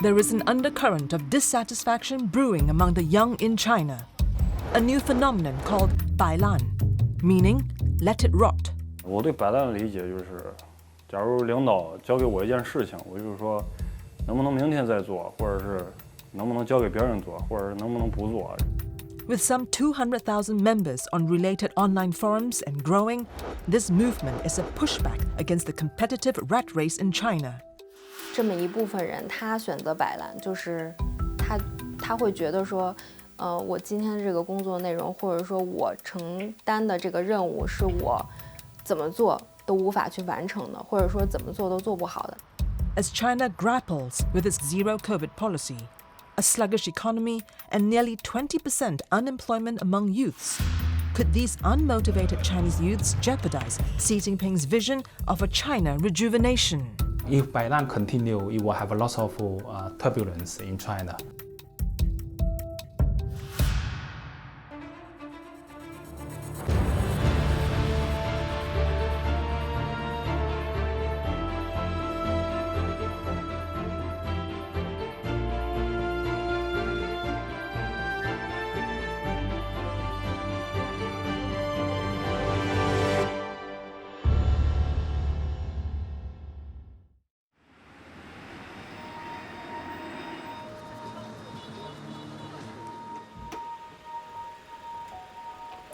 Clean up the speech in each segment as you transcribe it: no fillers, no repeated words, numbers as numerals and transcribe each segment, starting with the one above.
There is an undercurrent of dissatisfaction brewing among the young in China. A new phenomenon called Bai Lan, meaning let it rot. 我对摆烂的理解就是，假如领导交给我一件事情，我就是说，能不能明天再做，或者是能不能交给别人做，或者是能不能不做。With some 200,000 members on related online forums and growing, this movement is a pushback against the competitive rat race in China. 这么一部分人，他选择摆烂，就是他会觉得说，我今天这个工作内容，或者说我承担的这个任务，是我怎么做都无法去完成的，或者说怎么做都做不好的。As China grapples with its zero-COVID policy, a sluggish economy, and nearly 20% unemployment among youths, could these unmotivated Chinese youths jeopardize Xi Jinping's vision of a China rejuvenation? If Bai Lan continue, it will have a lot of turbulence in China.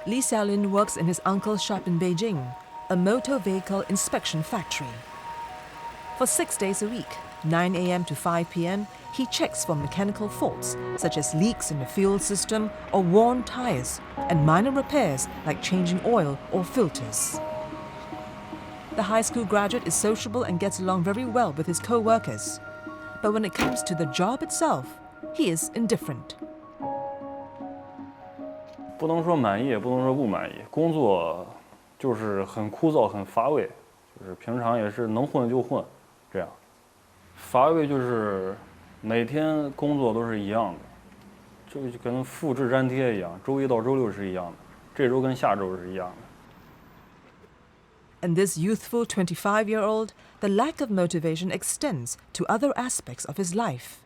Li Xiaolin works in his uncle's shop in Beijing, a motor vehicle inspection factory. For 6 days a week, 9 a.m. to 5 p.m., he checks for mechanical faults, such as leaks in the fuel system or worn tires, and minor repairs like changing oil or filters. The high school graduate is sociable and gets along very well with his co-workers. But when it comes to the job itself, he is indifferent. 不能说满意，也不能说不满意。工作就是很枯燥、很乏味，就是平常也是能混就混，这样。乏味就是每天工作都是一样的，就跟复制粘贴一样，周一到周六是一样的，这周跟下周是一样的。And this youthful 25-year-old, the lack of motivation extends to other aspects of his life.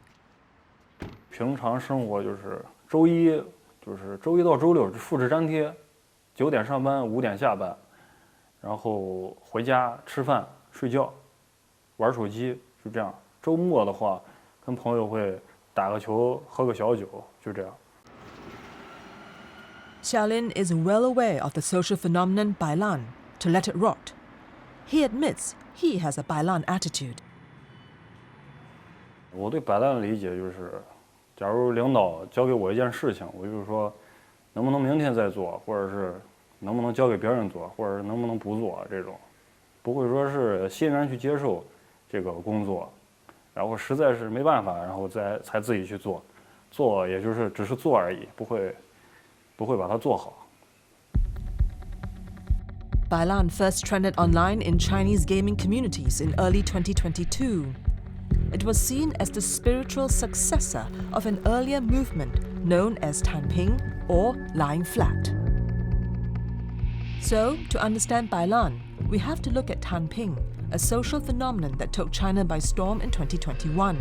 平常生活就是周一到周六复制粘贴，9点上班，5点下班，然后回家吃饭、睡觉、玩手机，就这样。周末的话，跟朋友会打个球、喝个小酒，就这样。Xiaolin is well aware of the social phenomenon Bai Lan, to let it rot. He admits he has a Bai Lan attitude. 我对摆烂的理解就是，假如领导交给我一件事情，我就是说，能不能明天再做，或者是能不能交给别人做，或者是能不能不做这种，不会说是欣然去接受这个工作，然后实在是没办法，然后才自己去做，做也就是只是做而已，不会把它做好。Bai Lan first trended online in Chinese gaming communities in early 2022. It was seen as the spiritual successor of an earlier movement known as Tang Ping or lying flat. So, to understand Bai Lan, we have to look at Tang Ping, a social phenomenon that took China by storm in 2021.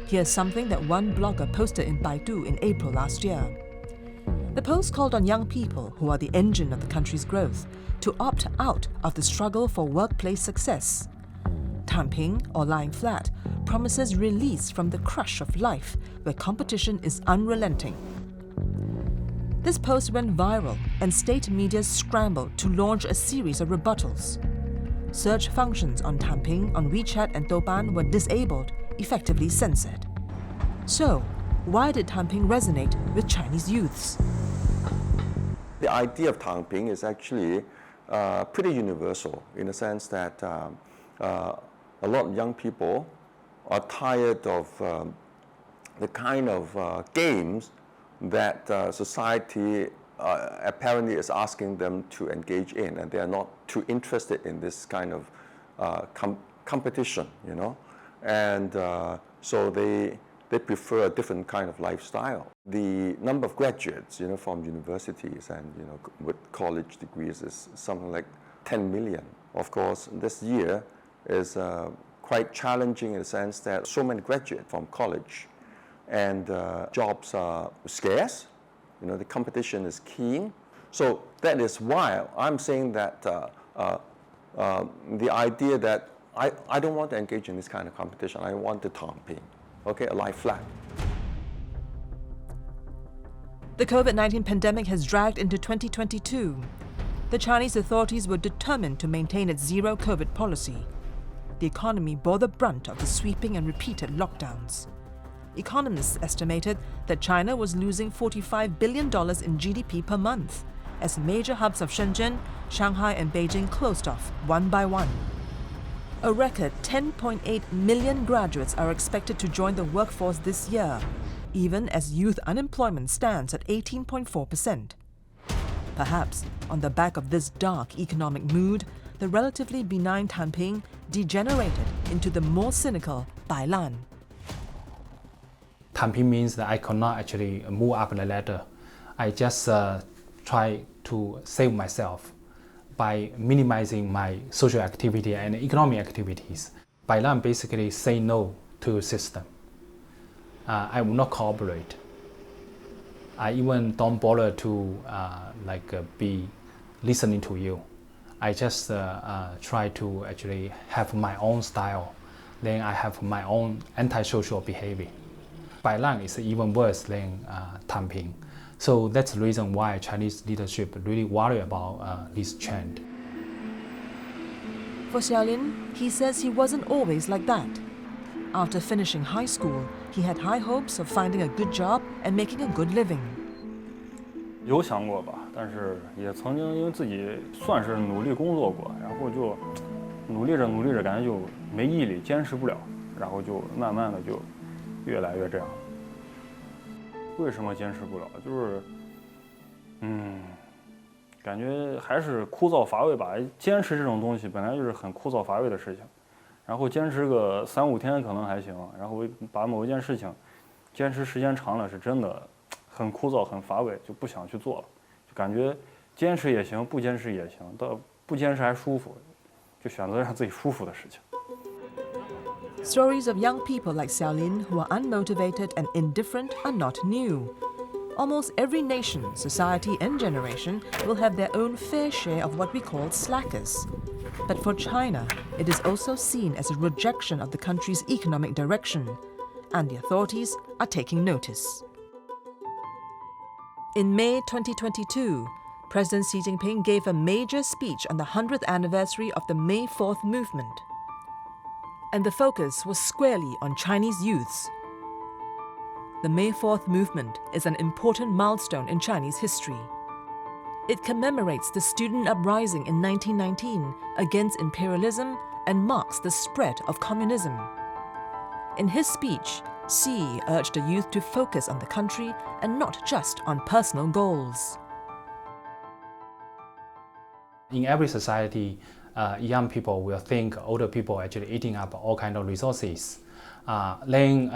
Here's something that one blogger posted in Baidu in April last year. The post called on young people, who are the engine of the country's growth, to opt out of the struggle for workplace success. Tang Ping, or lying flat, promises release from the crush of life where competition is unrelenting. This post went viral and state media scrambled to launch a series of rebuttals. Search functions on Tang Ping on WeChat and Douban were disabled, effectively censored. So, why did Tang Ping resonate with Chinese youths? The idea of Tang Ping is actually pretty universal in the sense that a lot of young people are tired of the kind of games that society apparently is asking them to engage in, and they are not too interested in this kind of competition, you know, and so they prefer a different kind of lifestyle. The number of graduates, you know, from universities and, you know, with college degrees is something like 10 million. Of course, this year is quite challenging in the sense that so many graduate from college, and jobs are scarce. You know, the competition is keen. So that is why I'm saying that the idea that I don't want to engage in this kind of competition. I want the Tang Ping, okay, a lie flat. The COVID-19 pandemic has dragged into 2022. The Chinese authorities were determined to maintain its zero COVID policy. The economy bore the brunt of the sweeping and repeated lockdowns. Economists estimated that China was losing $45 billion in GDP per month as major hubs of Shenzhen, Shanghai and Beijing closed off one by one. A record 10.8 million graduates are expected to join the workforce this year, even as youth unemployment stands at 18.4%. Perhaps on the back of this dark economic mood, the relatively benign Tang Ping degenerated into the more cynical Bai Lan. Tang Ping means that I could not actually move up the ladder. I just try to save myself by minimizing my social activity and economic activities. Bai Lan basically say no to the system. I will not cooperate. I even don't bother to be listening to you. I just try to actually have my own style. Then I have my own antisocial behavior. Bai Lan is even worse than Tang Ping. So that's the reason why Chinese leadership really worry about this trend. For Xiaolin, he says he wasn't always like that. After finishing high school, he had high hopes of finding a good job and making a good living. 有想过吧，但是也曾经因为自己算是努力工作过，然后就努力着，感觉就没毅力，坚持不了，然后就慢慢的就越来越这样。为什么坚持不了？就是，感觉还是枯燥乏味吧。坚持这种东西本来就是很枯燥乏味的事情，然后坚持个3-5天可能还行，然后把某一件事情坚持时间长了是真的很枯燥很乏味，就不想去做了，就感觉坚持也行，不坚持也行，到不坚持还舒服，就选择让自己舒服的事情。Stories of young people like Xiaolin who are unmotivated and indifferent are not new. Almost every nation, society and generation will have their own fair share of what we call slackers. But for China, it is also seen as a rejection of the country's economic direction, and the authorities are taking notice. In May 2022, President Xi Jinping gave a major speech on the 100th anniversary of the May 4th movement. And the focus was squarely on Chinese youths. The May 4th movement is an important milestone in Chinese history. It commemorates the student uprising in 1919 against imperialism and marks the spread of communism. In his speech, Xi urged the youth to focus on the country and not just on personal goals. In every society, young people will think older people actually eating up all kinds of resources. Then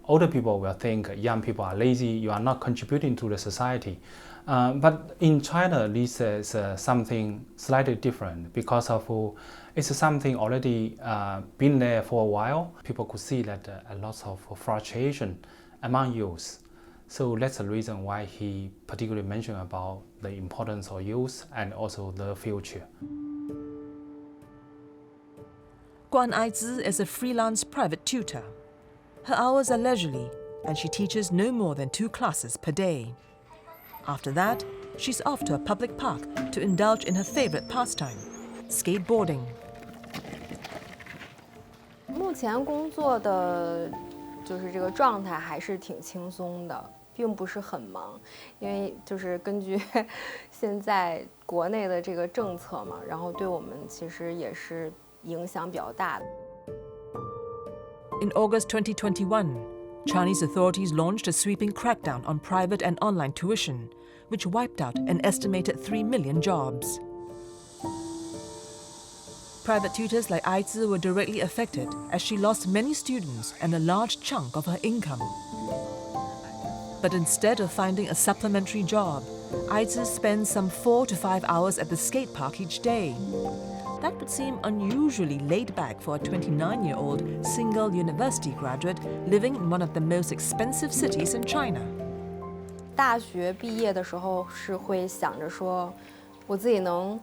older people will think young people are lazy, you are not contributing to the society. But in China, this is something slightly different because of it's something already been there for a while. People could see that a lot of frustration among youth. So that's the reason why he particularly mentioned about the importance of youth and also the future. Guan Aizi is a freelance private tutor. Her hours are leisurely, and she teaches no more than 2 classes per day. After that, she's off to a public park to indulge in her favorite pastime, skateboarding. 目前工作的就是这个状态还是挺轻松的，并不是很忙，因为就是根据现在国内的这个政策嘛，然后对我们其实也是影响比较大的。In August 2021, Chinese authorities launched a sweeping crackdown on private and online tuition, which wiped out an estimated 3 million jobs. Private tutors like Aizi were directly affected as she lost many students and a large chunk of her income. But instead of finding a supplementary job, Aizi spends some 4 to 5 hours at the skate park each day. That would seem unusually laid back for a 29-year-old single university graduate living in one of the most expensive cities in China. 大学毕业的时候是会想着说，我自己能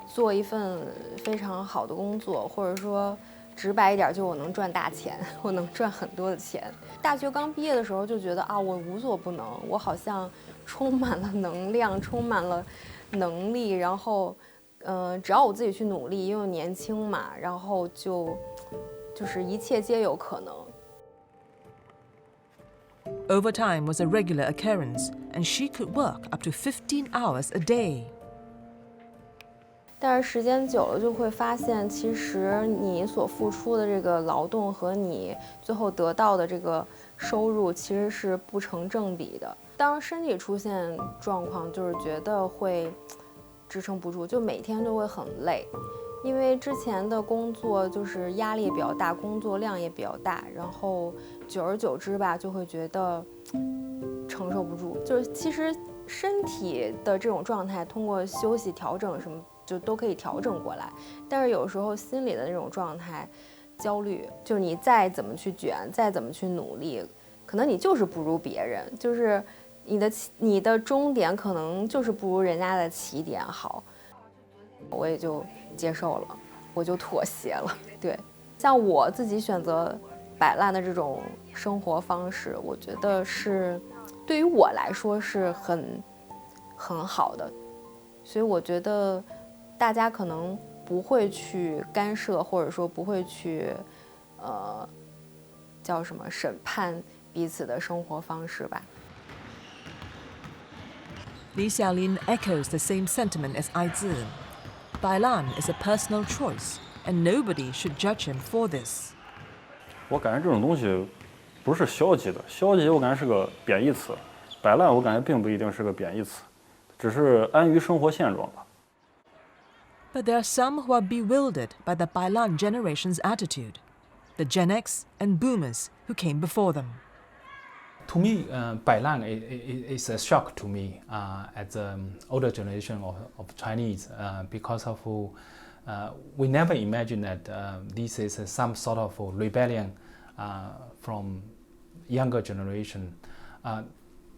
做一份非常好的工作，或者说直白一点，就我能赚大钱，我能赚很多的钱。大学刚毕业的时候就觉得啊，我无所不能，我好像充满了能量，充满了能力，然后，只要我自己去努力，因为年轻嘛，然后就是一切皆有可能。Overtime was a regular occurrence, and she could work up to 15 hours a day. 但是时间久了就会发现，其实你所付出的这个劳动和你最后得到的这个收入其实是不成正比的。当身体出现状况，就是觉得会支撑不住，就每天都会很累。因为之前的工作就是压力也比较大，工作量也比较大，然后久而久之吧，就会觉得承受不住。就是其实身体的这种状态，通过休息调整什么，就都可以调整过来。但是有时候心理的那种状态，焦虑，就是你再怎么去卷，再怎么去努力，可能你就是不如别人，就是你的终点可能就是不如人家的起点好。我也就接受了，我就妥协了。对，像我自己选择摆烂的这种生活方式，我觉得是对于我来说是很好的，所以我觉得大家可能不会去干涉，或者说不会去叫什么审判彼此的生活方式吧。Li Xiaolin echoes the same sentiment as Ai Zi. Bai Lan is a personal choice, and nobody should judge him for this. 我感觉这种东西不是消极的，消极我感觉是个贬义词，摆烂我感觉并不一定是个贬义词，只是安于生活现状吧。But there are some who are bewildered by the Bai Lan generation's attitude, the Gen X and Boomers who came before them. To me, Bai Lan is a shock to me as an older generation of Chinese because of we never imagined that this is some sort of rebellion from younger generation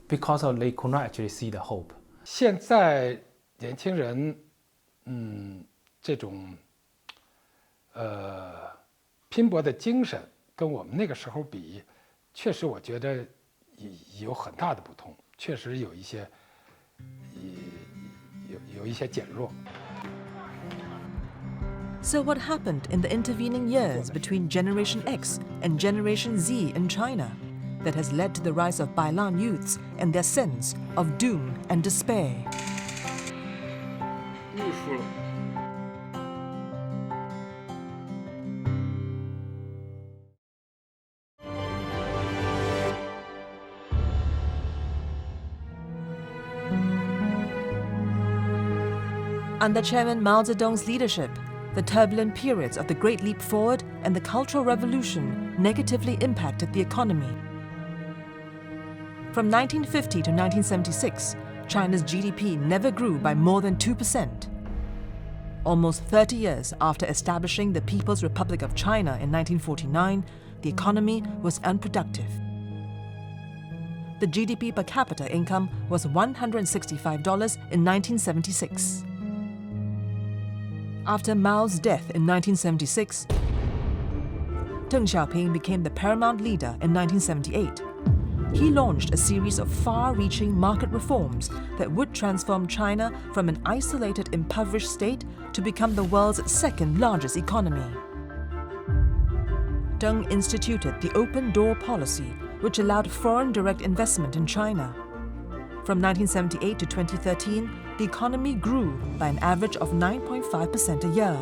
because they could not actually see the hope. 现在年轻人，这种拼搏的精神跟我们那个时候比，确实我觉得有很大的不同，确实有一些减弱。So what happened in the intervening years between Generation X and Generation Z in China that has led to the rise of Bai Lan youths and their sense of doom and despair? 又输了。Under Chairman Mao Zedong's leadership, the turbulent periods of the Great Leap Forward and the Cultural Revolution negatively impacted the economy. From 1950 to 1976, China's GDP never grew by more than 2%. Almost 30 years after establishing the People's Republic of China in 1949, the economy was unproductive. The GDP per capita income was $165 in 1976. After Mao's death in 1976, Deng Xiaoping became the paramount leader in 1978. He launched a series of far-reaching market reforms that would transform China from an isolated, impoverished state to become the world's second largest economy. Deng instituted the open door policy, which allowed foreign direct investment in China. From 1978 to 2013, the economy grew by an average of 9.5% a year,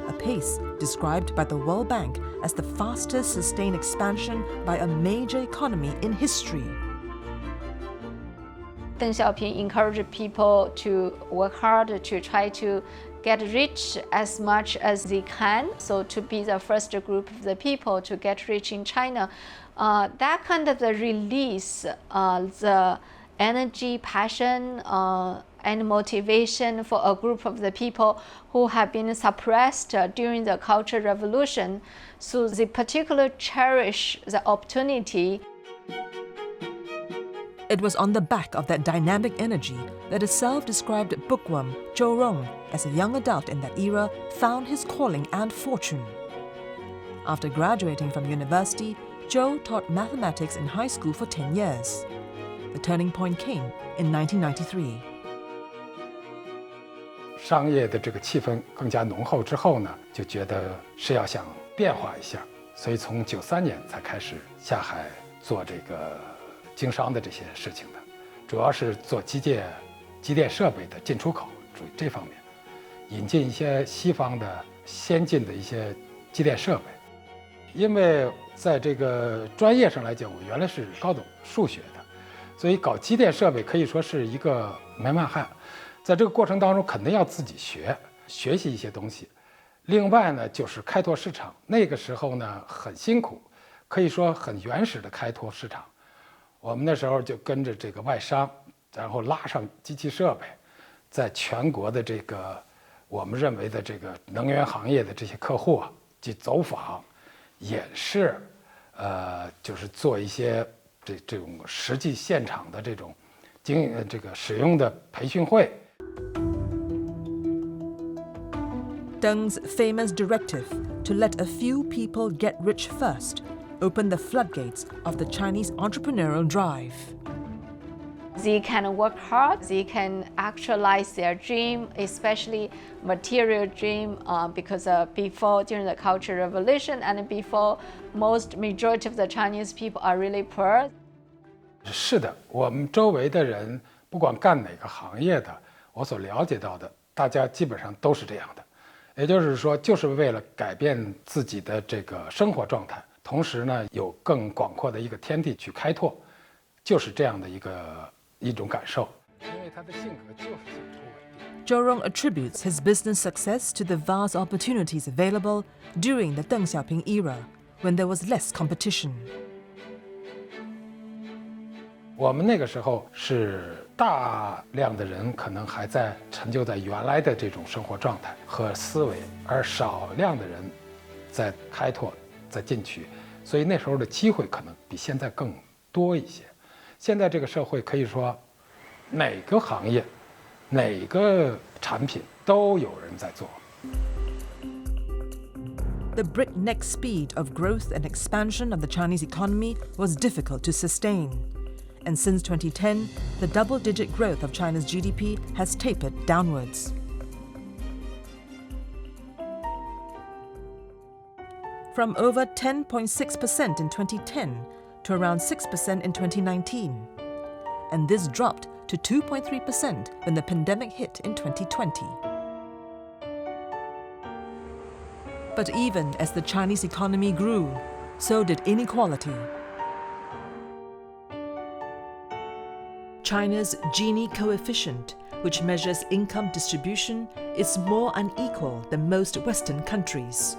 a pace described by the World Bank as the fastest sustained expansion by a major economy in history. Deng Xiaoping encouraged people to work hard to try to get rich as much as they can, so to be the first group of the people to get rich in China. That kind of the release the energy, passion, and motivation for a group of the people who have been suppressed during the Cultural Revolution. So they particularly cherish the opportunity. It was on the back of that dynamic energy that a self-described bookworm, Zhou Rong, as a young adult in that era, found his calling and fortune. After graduating from university, Zhou taught mathematics in high school for 10 years. The turning point came in 1993. 商业的这个气氛更加浓厚之后呢，就觉得是要想变化一下，所以从93年才开始下海做这个经商的这些事情的，主要是做机电设备的进出口，注意这方面，引进一些西方的先进的一些机电设备。因为在这个专业上来讲，我原来是高等数学的，所以搞机电设备可以说是一个门外汉。在这个过程当中，肯定要自己学习一些东西。另外呢，就是开拓市场。那个时候呢，很辛苦，可以说很原始的开拓市场。我们那时候就跟着这个外商，然后拉上机器设备，在全国的这个我们认为的这个能源行业的这些客户啊，去走访、演示，就是做一些这种实际现场的这种这个使用的培训会。Deng's famous directive to let a few people get rich first opened the floodgates of the Chinese entrepreneurial drive. They can work hard, they can actualize their dream, especially material dream, because before, during the Cultural Revolution and before, majority of the Chinese people are really poor. 是的，我们周围的人不管干哪个行业的，我所了解到的，大家基本上都是这样的。也就是说，就是为了改变自己的这个生活状态，同时呢，有更广阔的一个天地去开拓，就是这样的一种感受。因为他的性格就是想出稳定。Zhou Rong attributes his business success to the vast opportunities available during the Deng Xiaoping era, when there was less competition. 我们那个时候是大量的人可能还在陈旧在原来的这种生活状态和思维，而少量的人在开拓、在进取，所以那时候的机会可能比现在更多一些。现在这个社会可以说，哪个行业、哪个产品都有人在做。The breakneck speed of growth and expansion of the Chinese economy was difficult to sustain. And since 2010, the double-digit growth of China's GDP has tapered downwards. From over 10.6% in 2010 to around 6% in 2019. And this dropped to 2.3% when the pandemic hit in 2020. But even as the Chinese economy grew, so did inequality. China's Gini coefficient, which measures income distribution, is more unequal than most Western countries.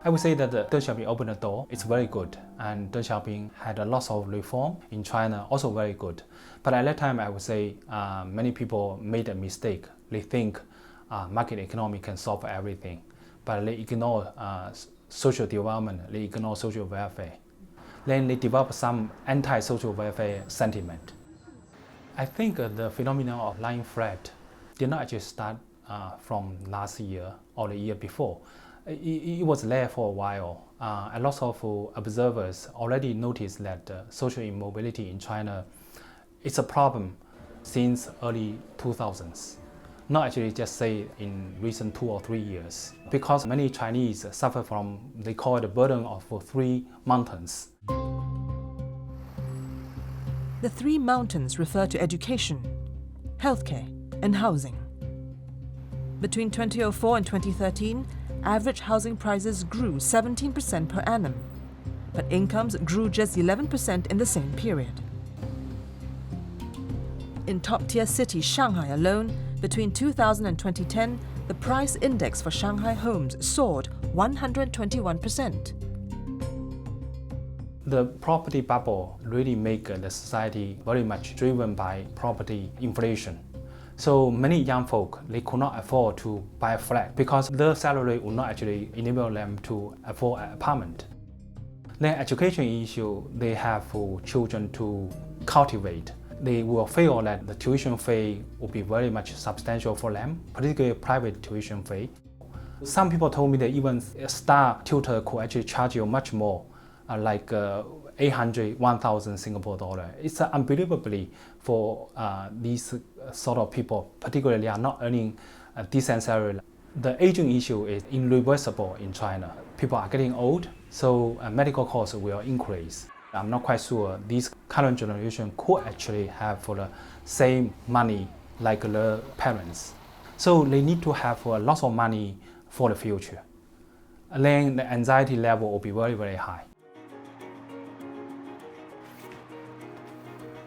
I would say that Deng Xiaoping opened the door. It's very good, and Deng Xiaoping had a lot of reform in China, also very good. But at that time, I would say many people made a mistake. They think market economy can solve everything, but they ignore social development, they ignore social welfare. Then they develop some anti-social welfare sentiment. I think the phenomenon of lying flat did not actually start from last year or the year before. It was there for a while. A lot of observers already noticed that social immobility in China is a problem since early 2000s. Not actually just say in recent 2 or 3 years, because many Chinese suffer from, they call it the burden of 3 mountains. The 3 mountains refer to education, healthcare, and housing. Between 2004 and 2013, average housing prices grew 17% per annum, but incomes grew just 11% in the same period. In top-tier city Shanghai alone, between 2000 and 2010, the price index for Shanghai homes soared 121%. The property bubble really make the society very much driven by property inflation. So many young folk, they could not afford to buy a flat because their salary would not actually enable them to afford an apartment. Then education issue, they have children to cultivate. They will feel that the tuition fee will be very much substantial for them, particularly private tuition fee. Some people told me that even a star tutor could actually charge you much more, like 800, 1,000 Singapore dollar. It's unbelievably for these sort of people, particularly they are not earning a decent salary. The aging issue is irreversible in China. People are getting old, so medical costs will increase. I'm not quite sure this current generation could actually have for the same money like the parents. So they need to have lots of money for the future. And then the anxiety level will be very, very high.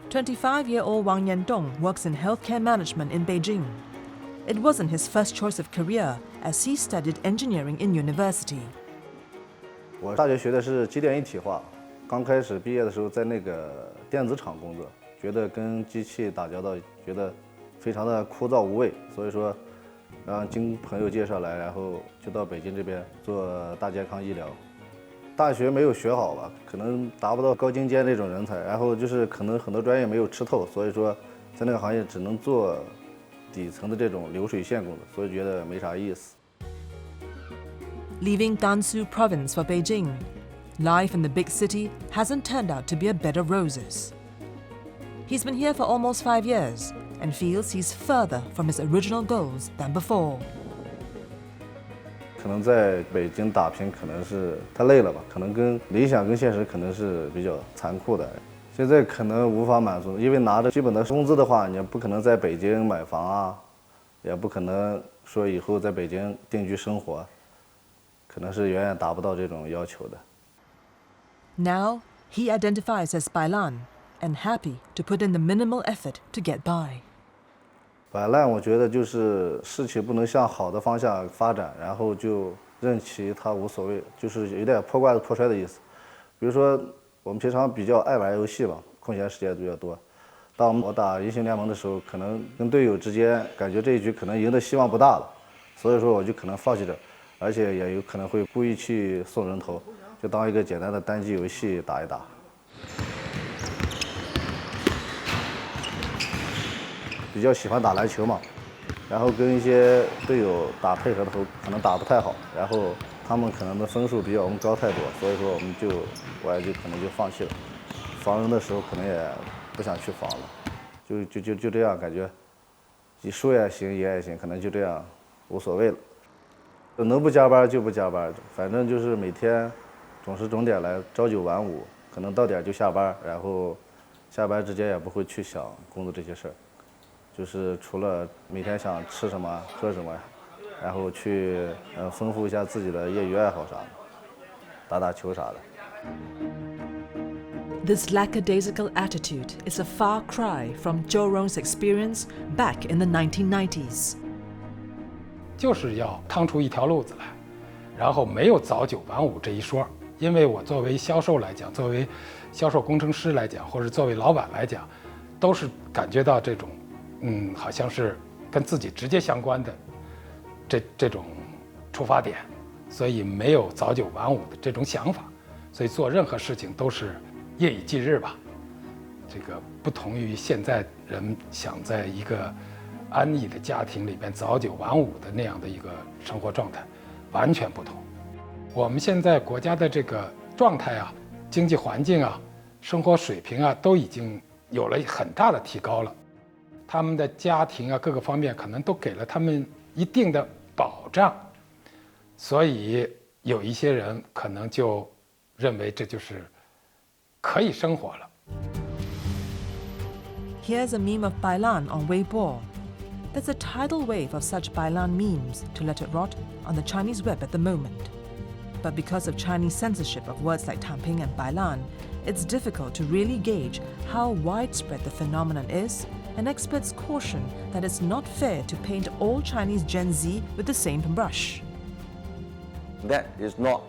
25-year-old Wang Yandong works in healthcare management in Beijing. It wasn't his first choice of career, as he studied engineering in university. 我大学学的是机电一体化，刚开始毕业的时候在那个电子厂工作，觉得跟机器打交道，觉得非常的枯燥无味，所以说，经朋友介绍来，然后就到北京这边做大健康医疗。大学没有学好吧，可能达不到高精尖这种人才，然后就是可能很多专业没有吃透，所以说在那个行业只能做底层的这种流水线工作，所以觉得没啥意思。Leaving Gansu province for Beijing, life in the big city hasn't turned out to be a bed of roses. He's been here for almost 5 years and feels he's further from his original goals than before. 可能在北京打拼可能是太累了吧，可能跟理想跟现实可能是比较残酷的。现在可能无法满足，因为拿着基本的工资的话，你不可能在北京买房啊，也不可能说以后在北京定居生活，可能是远远达不到这种要求的。Now, he identifies as Bai Lan and happy to put in the minimal effort to get by. 摆烂，我觉得就是事情不能向好的方向发展，然后就任其它无所谓，就是有点破罐子破摔的意思。比如说，我们平常比较爱玩游戏嘛，空闲时间比较多。当我打英雄联盟的时候，可能跟队友之间感觉这一局可能赢的希望不大了，所以说我就可能放弃这，而且也有可能会故意去送人头，就当一个简单的单机游戏打一打。比较喜欢打篮球嘛，然后跟一些队友打配合的时候可能打不太好，然后他们可能的分数比我们高太多，所以说我也就可能就放弃了。防人的时候可能也不想去防了，就这样感觉，你输也行赢也行，可能就这样无所谓了。能不加班就不加班，反正就是每天准时准点来，朝九晚五，可能到点就下班，然后下班之间也不会去想工作这些事儿。就是除了每天想吃什么喝什么，然后去丰富一下自己的业余爱好啥的，打打球啥的。This lackadaisical attitude is a far cry from Zhou Rong's experience back in the 1990s. 就是要趟出一条路子来，然后没有早九晚五这一说。因为我作为销售来讲，作为销售工程师来讲，或者作为老板来讲，都是感觉到这种。好像是跟自己直接相关的这种出发点，所以没有早九晚五的这种想法，所以做任何事情都是夜以继日吧。这个不同于现在人想在一个安逸的家庭里边早九晚五的那样的一个生活状态，完全不同。我们现在国家的这个状态啊，经济环境啊，生活水平啊，都已经有了很大的提高了。他们的家庭啊，各个方面可能都给了他们一定的保障，所以有一些人可能就认为这就是可以生活了。Here's a meme of Bai Lan on Weibo. There's a tidal wave of such Bai Lan memes, to let it rot, on the Chinese web at the moment. But because of Chinese censorship of words like Tang Ping and Bai Lan, it's difficult to really gauge how widespread the phenomenon is, and experts caution that it's not fair to paint all Chinese Gen Z with the same brush. That is not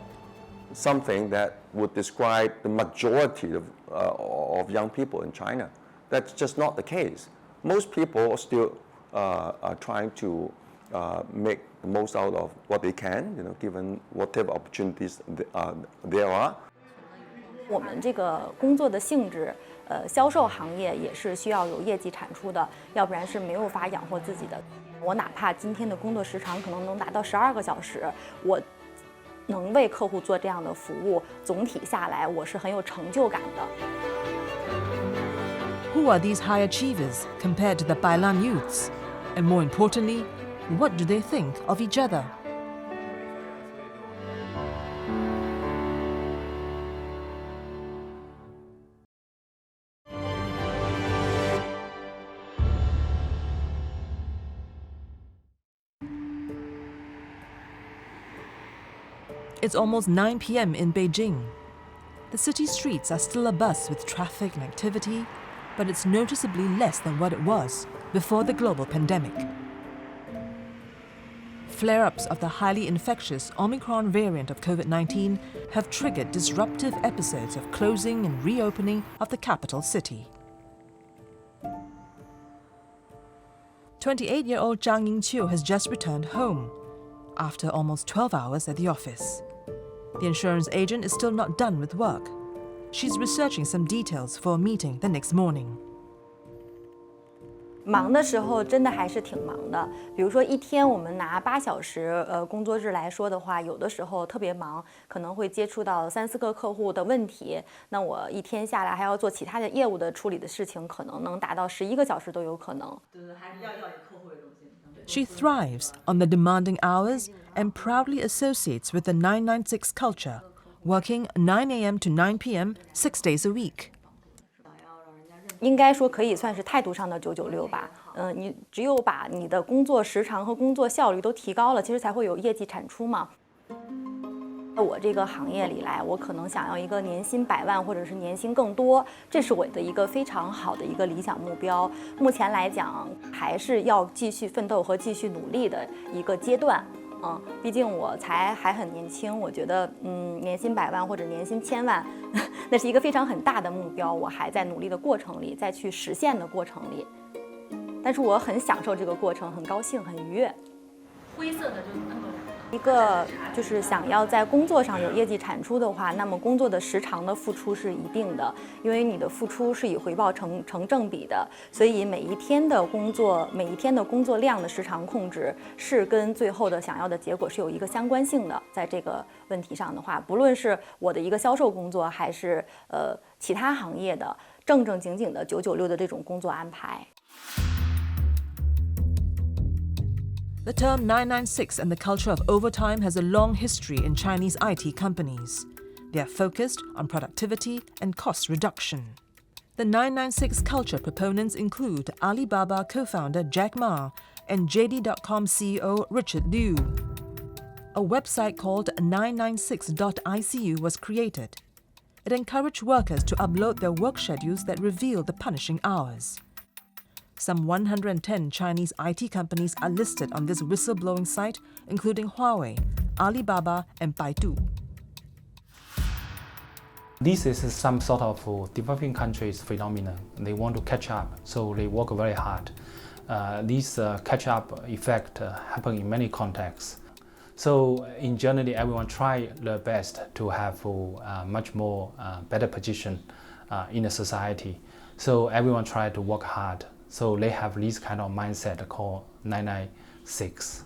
something that would describe the majority of young people in China. That's just not the case. Most people are still are trying to make the most out of what they can, given whatever opportunities there are. 我们这个工作的性质，销售行业也是需要有业绩产出的，要不然是没有法养活自己的。我哪怕今天的工作时长可能能达到12个小时，我能为客户做这样的服务，总体下来我是很有成就感的。Who are these high achievers compared to the Bai Lan youths? And more importantly, what do they think of each other? It's almost 9 p.m. in Beijing. The city streets are still abuzz with traffic and activity, but it's noticeably less than what it was before the global pandemic. Flare-ups of the highly infectious Omicron variant of COVID-19 have triggered disruptive episodes of closing and reopening of the capital city. 28-year-old Zhang Yingqiu has just returned home after almost 12 hours at the office. The insurance agent is still not done with work. She's researching some details for a meeting the next morning. 忙的时候真的还是挺忙的，比如说一天我们拿8小时工作日来说的话，有的时候特别忙，可能会接触到3、4个客户的问题，那我一天下来还要做其他的业务的处理的事情，可能能达到11个小时都有可能。She thrives on the demanding hours and proudly associates with the 996 culture, working 9 a.m. to 9 p.m. 6 days a week. 应该说可以算是态度上的996吧。你只有把你的工作时长和工作效率都提高了，其实才会有业绩产出嘛。我这个行业里来，我可能想要一个年薪100万，或者是年薪更多，这是我的一个非常好的一个理想目标。目前来讲，还是要继续奋斗和继续努力的一个阶段。毕竟我还很年轻，我觉得年薪100万或者年薪1000万，那是一个非常很大的目标，我还在努力的过程里，再去实现的过程里。但是我很享受这个过程，很高兴，很愉悦。灰色的就那么一个就是想要在工作上有业绩产出的话，那么工作的时长的付出是一定的，因为你的付出是以回报成正比的，所以每一天的工作量的时长控制是跟最后的想要的结果是有一个相关性的。在这个问题上的话，不论是我的一个销售工作，还是其他行业的正经的996的这种工作安排。The term 996 and the culture of overtime has a long history in Chinese IT companies. They are focused on productivity and cost reduction. The 996 culture proponents include Alibaba co-founder Jack Ma and JD.com CEO Richard Liu. A website called 996.icu was created. It encouraged workers to upload their work schedules that reveal the punishing hours. Some 110 Chinese IT companies are listed on this whistleblowing site, including Huawei, Alibaba, and Baidu. This is some sort of developing countries phenomenon. They want to catch up, so they work very hard. This catch-up effect happen in many contexts. So in general, everyone try their best to have a much more better position in the society. So everyone try to work hard. So they have this kind of mindset called 996.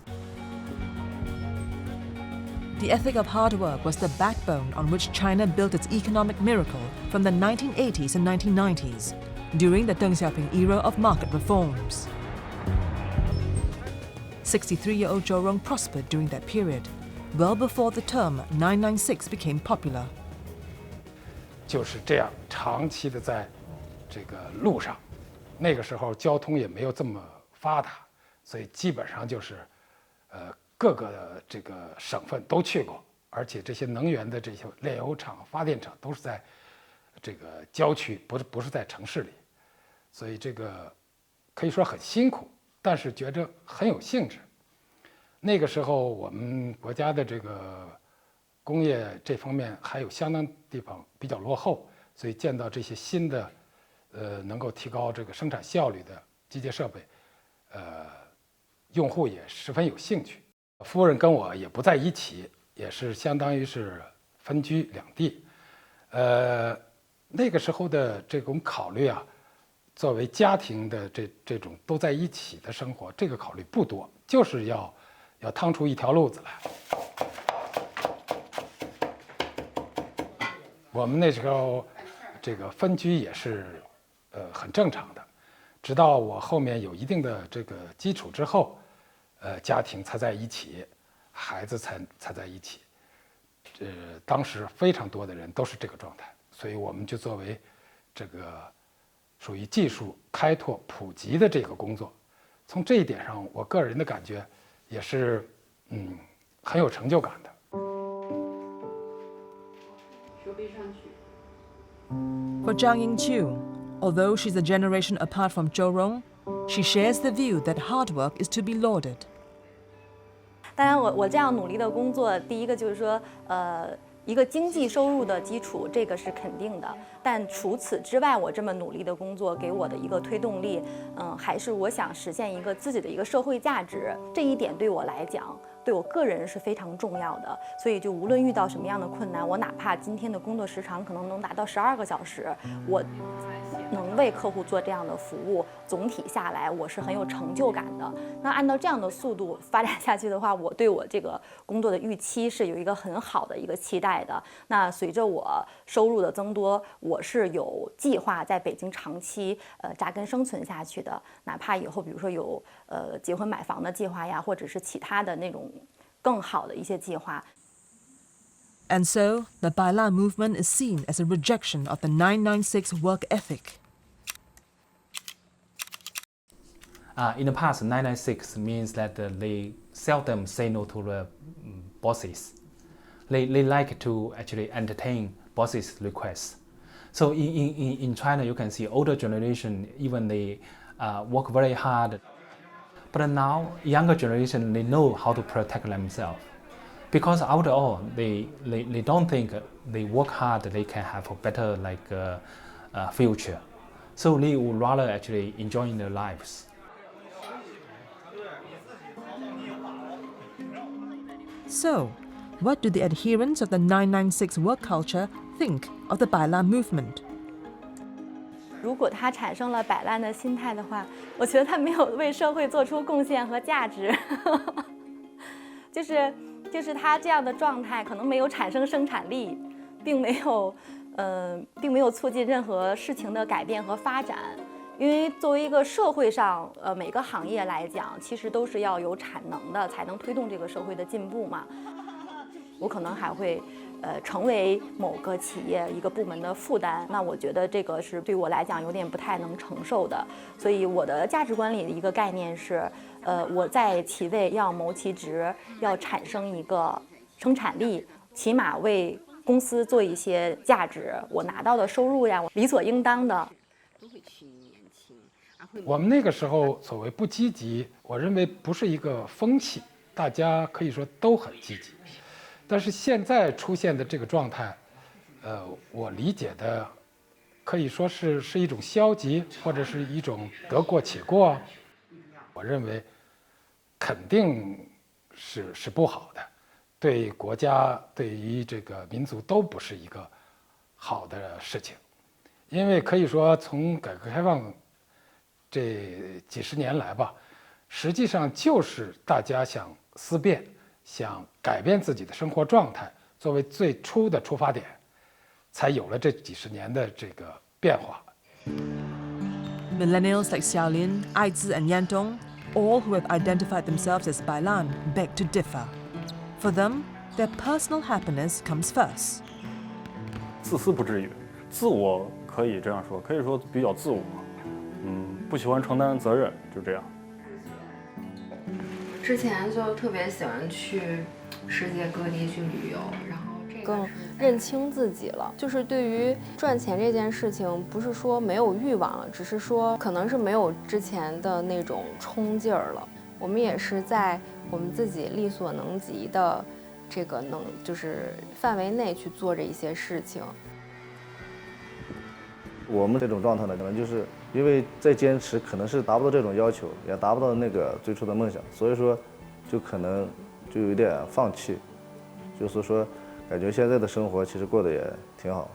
The ethic of hard work was the backbone on which China built its economic miracle from the 1980s and 1990s, during the Deng Xiaoping era of market reforms. 63-year-old Zhou Rong prospered during that period, well before the term 996 became popular. 就是这样长期的在这个路上。那个时候交通也没有这么发达，所以基本上就是各个这个省份都去过，而且这些能源的这些炼油厂、发电厂都是在这个郊区，不是在城市里，所以这个可以说很辛苦，但是觉着很有兴致。那个时候我们国家的这个工业这方面还有相当地方比较落后，所以见到这些新的，能够提高这个生产效率的机械设备，用户也十分有兴趣。夫人跟我也不在一起，也是相当于是分居两地。那个时候的这种考虑啊，作为家庭的这种都在一起的生活，这个考虑不多，就是要趟出一条路子来。我们那时候这个分居也是很正常的，直到我后面有一定的这个基础之后，家庭才在一起，孩子才在一起。当时非常多的人都是这个状态，所以我们就作为这个属于技术开拓普及的这个工作，从这一点上，我个人的感觉也是很有成就感的。For Zhang Yingqiu, although she's a generation apart from Zhou Rong, she shares the view that hard work is to be lauded. 当然我这样努力的工作，第一个就是说，一个经济收入的基础，这个是肯定的。但除此之外，我这么努力的工作给我的一个推动力，还是我想实现一个自己的一个社会价值。这一点对我来讲，对我个人是非常重要的。所以就无论遇到什么样的困难，我哪怕今天的工作时长可能能达到12个小时，我能为客户做这样的服务，总体下来我是很有成就感的。那按照这样的速度发展下去的话，我对我这个工作的预期是有一个很好的一个期待的。那随着我收入的增多，我是有计划在北京长期扎根生存下去的。哪怕以后比如说有结婚买房的计划呀，或者是其他的那种更好的一些计划。And so, the Bai Lan movement is seen as a rejection of the 996 work ethic. In the past, 996 means that they seldom say no to the bosses. They like to actually entertain bosses' requests. So in China, you can see older generation, even they work very hard. But now, younger generation, they know how to protect themselves. Because after all, they don't think they work hard, they can have a better future. So they would rather actually enjoy their lives. So, what do the adherents of the 996 work culture think of the Bai Lan movement? 如果他产生了摆烂的心态的话，我觉得他没有为社会做出贡献和价值。就是他这样的状态，可能没有产生生产力，并没有促进任何事情的改变和发展。因为作为一个社会上每个行业来讲，其实都是要有产能的，才能推动这个社会的进步嘛。我可能还会成为某个企业一个部门的负担，那我觉得这个是对我来讲有点不太能承受的。所以我的价值观里的一个概念是，我在其位要谋其职，要产生一个生产力，起码为公司做一些价值，我拿到的收入呀，我理所应当的。我们那个时候所谓不积极，我认为不是一个风气，大家可以说都很积极。但是现在出现的这个状态，我理解的可以说是一种消极，或者是一种得过且过。我认为肯定是不好的，对国家对于这个民族都不是一个好的事情。因为可以说从改革开放这几十年来吧，实际上就是大家想思变，想改变自己的生活状态，作为最初的出发点，才有了这几十年的这个变化。Millennials like Xiaolin, Aizi, and Yantong, all who have identified themselves as Bai Lan, beg to differ. For them, their personal happiness comes first. 自私不至于，自我可以这样说，可以说比较自我。不喜欢承担责任，就这样。之前就特别喜欢去世界各地去旅游，然后更认清自己了。就是对于赚钱这件事情，不是说没有欲望了，只是说可能是没有之前的那种冲劲儿了。我们也是在我们自己力所能及的这个就是范围内去做这一些事情。我们这种状态呢，可能就是因为在坚持，可能是达不到这种要求，也达不到那个最初的梦想，所以说就可能就有点放弃，就是说感觉现在的生活其实过得也挺好，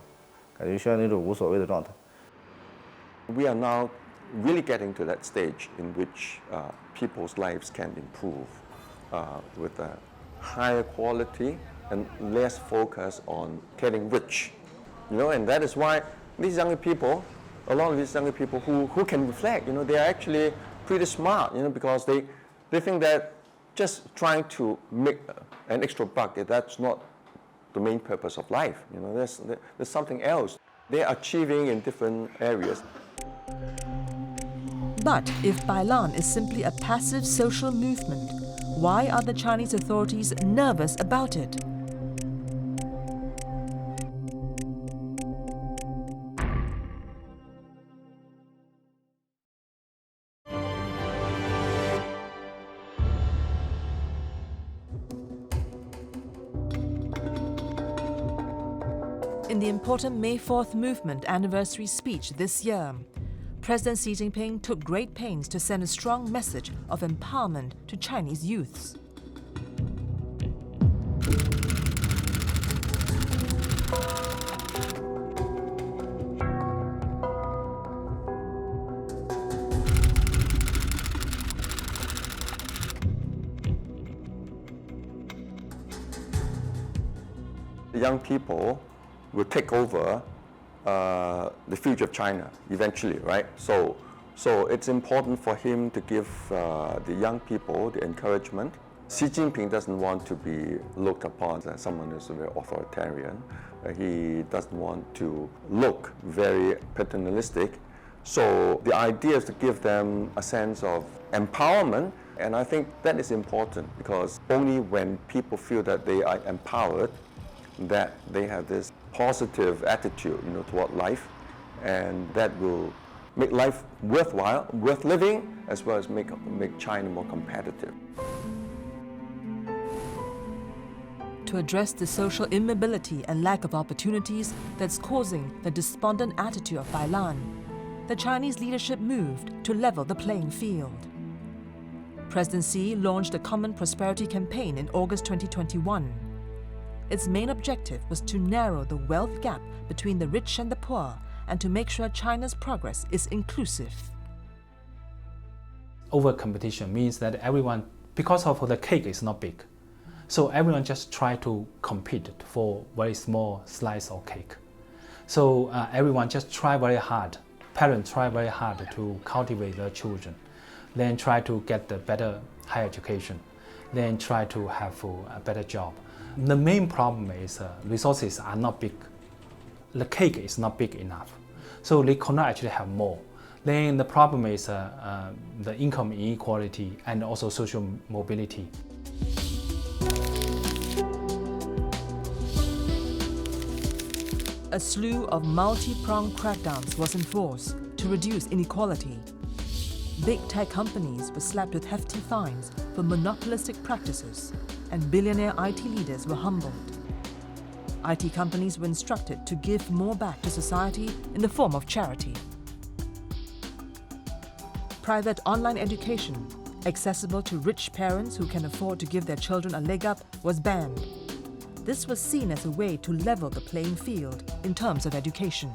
感觉像那种无所谓的状态。We are now really getting to that stage in which people's lives can improve with a higher quality and less focus on getting rich, and that is why these younger people, a lot of these younger people who can reflect, they are actually pretty smart, because they think that just trying to make an extra buck, that's not the main purpose of life. There's something else. They are achieving in different areas. But if Bai Lan is simply a passive social movement, why are the Chinese authorities nervous about it? In the important May 4th movement anniversary speech this year, President Xi Jinping took great pains to send a strong message of empowerment to Chinese youths. The young people will take over the future of China eventually, right? So it's important for him to give the young people the encouragement. Xi Jinping doesn't want to be looked upon as someone who's very authoritarian. He doesn't want to look very paternalistic. So the idea is to give them a sense of empowerment, and I think that is important because only when people feel that they are empowered, that they have this positive attitude, toward life, and that will make life worthwhile, worth living, as well as make China more competitive. To address the social immobility and lack of opportunities that's causing the despondent attitude of Bai Lan, the Chinese leadership moved to level the playing field. President Xi launched a Common Prosperity Campaign in August 2021. Its main objective was to narrow the wealth gap between the rich and the poor and to make sure China's progress is inclusive. Over competition means that everyone, because of the cake is not big, so everyone just try to compete for very small slice of cake. So everyone just try very hard. Parents try very hard to cultivate their children, then try to get the better higher education, then try to have a better job. The main problem is resources are not big. The cake is not big enough, so they cannot actually have more. Then the problem is the income inequality and also social mobility. A slew of multi-pronged crackdowns was enforced to reduce inequality. Big tech companies were slapped with hefty fines for monopolistic practices, and billionaire IT leaders were humbled. IT companies were instructed to give more back to society in the form of charity. Private online education, accessible to rich parents who can afford to give their children a leg up, was banned. This was seen as a way to level the playing field in terms of education.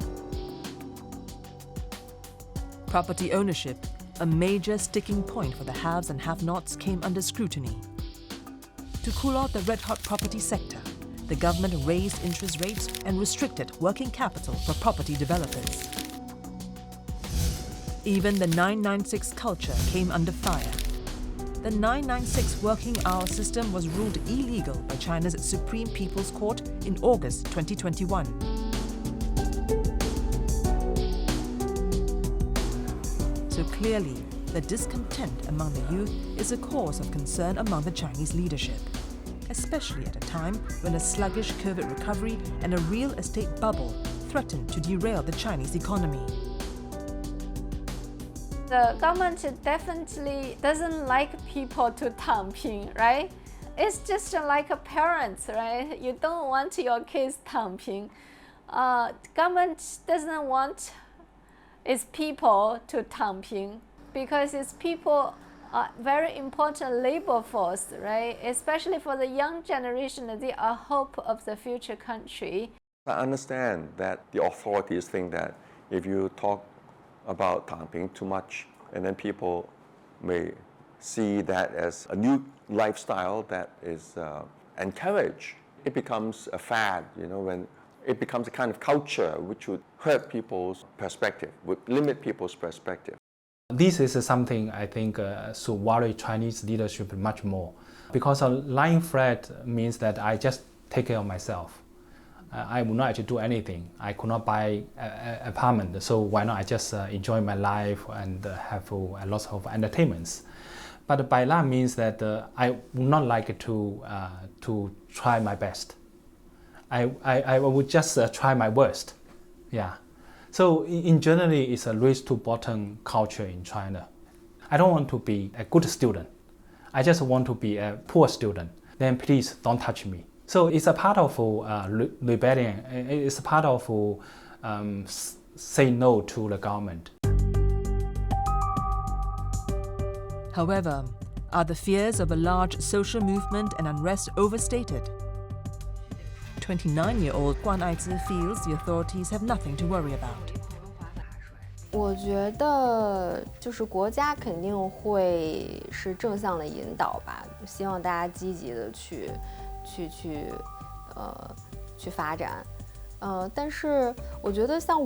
Property ownership, a major sticking point for the haves and have-nots, came under scrutiny. To cool off the red-hot property sector, the government raised interest rates and restricted working capital for property developers. Even the 996 culture came under fire. The 996 working hour system was ruled illegal by China's Supreme People's Court in August 2021. So clearly, the discontent among the youth is a cause of concern among the Chinese leadership, especially at a time when a sluggish COVID recovery and a real estate bubble threaten to derail the Chinese economy. The government definitely doesn't like people to Tang Ping, right? it's just like a parent, right? You don't want your kids Tang Ping. Government doesn't want its people to Tang Ping because its people are very important labor force, right? Especially for the young generation, they are hope of the future country. I understand that the authorities think that if you talk about Tang Ping too much, and then people may see that as a new lifestyle that is encouraged. It becomes a fad, when it becomes a kind of culture which would hurt people's perspective, would limit people's perspective. This is something I think should worry Chinese leadership much more, because a lying flat means that I just take care of myself. I will not actually do anything. I could not buy an apartment, so why not I just enjoy my life and have lots of entertainments. But Bai Lan means that I would not like to try my best. I would just try my worst. Yeah. So in generally, it's a race to bottom culture in China. I don't want to be a good student. I just want to be a poor student. Then please don't touch me. So it's a part of rebellion. It's a part of say no to the government. However, are the fears of a large social movement and unrest overstated? 29-year-old Guan Aizi feels the authorities have nothing to worry about. 我觉得就是国家肯定会是正向的引导吧，希望大家积极的去发展，但是我觉得像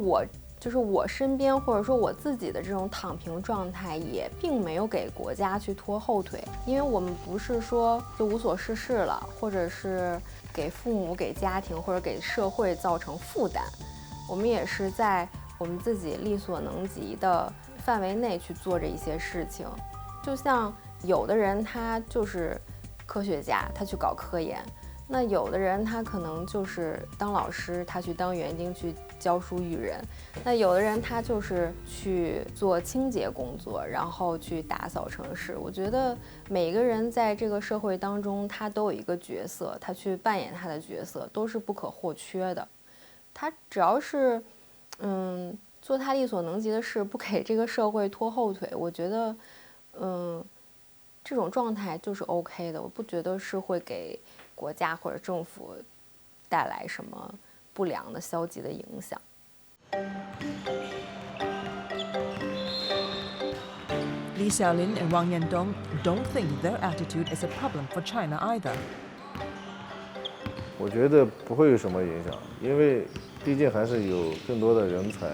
就是我身边或者说我自己的这种躺平状态，也并没有给国家去拖后腿，因为我们不是说就无所事事了，或者是给父母、给家庭或者给社会造成负担，我们也是在我们自己力所能及的范围内去做着一些事情。就像有的人他就是科学家，他去搞科研，那有的人他可能就是当老师，他去当园丁去教书育人，那有的人他就是去做清洁工作，然后去打扫城市。我觉得每个人在这个社会当中，他都有一个角色，他去扮演他的角色都是不可或缺的。他只要是做他力所能及的事，不给这个社会拖后腿，我觉得这种状态就是 OK 的。我不觉得是会给国家或者政府带来什么不良的消极的影响。Li Xiaolin and Wang Yandong don't think their attitude is a problem for China either. 我觉得不会有什么影响，因为毕竟还是有更多的人才，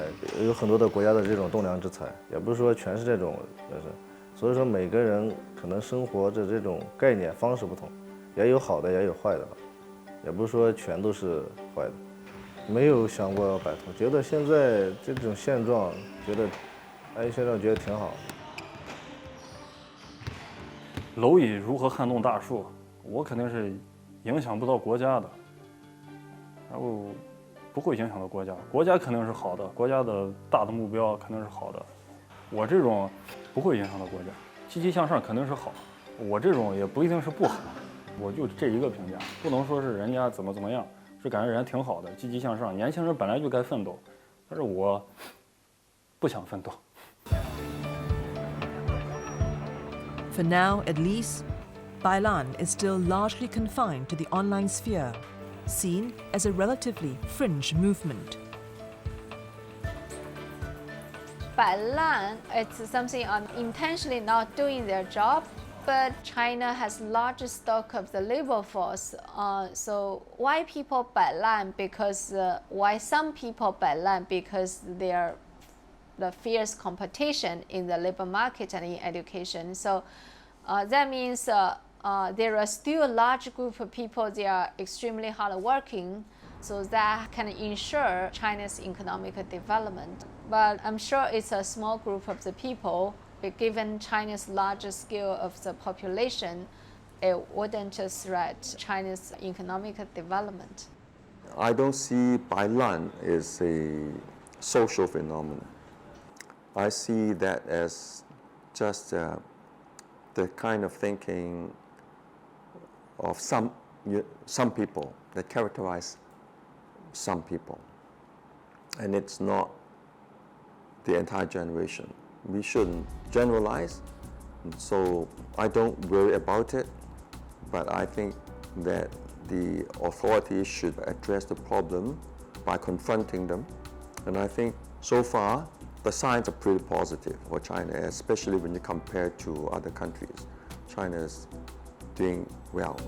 有很多的国家的这种栋梁之才，也不是说全是这种人，所以说每个人可能生活的这种概念方式不同，也有好的也有坏的，也不是说全都是坏的，没有想过要摆脱，觉得现在这种现状，觉得挺好的。蝼蚁如何撼动大树？我肯定是影响不到国家的，然后不会影响到国家，国家肯定是好的，国家的大的目标肯定是好的。我这种不会影响到国家，积极向上肯定是好，我这种也不一定是不好，我就这一个评价，不能说是人家怎么样，是感觉人家挺好的，积极向上，年轻人本来就该奋斗，但是我不想奋斗。For now, at least, Bai Lan is still largely confined to the online sphere, seen as a relatively fringe movement. Bai Lan, it's something intentionally not doing their job, but China has large stock of the labor force. So why people Bai Lan? Because why some people Bai Lan? Because they're the fierce competition in the labor market and in education. So that means there are still a large group of people, they are extremely hardworking, so that can ensure China's economic development. But I'm sure it's a small group of the people, but given China's larger scale of the population, it wouldn't just threat China's economic development. I don't see Bai Lan as a social phenomenon. I see that as just the kind of thinking of some people that characterize some people, and it's not the entire generation. We shouldn't generalize, so I don't worry about it, but I think that the authorities should address the problem by confronting them, and I think so far the signs are pretty positive for China, especially when you compare to other countries. China is doing well.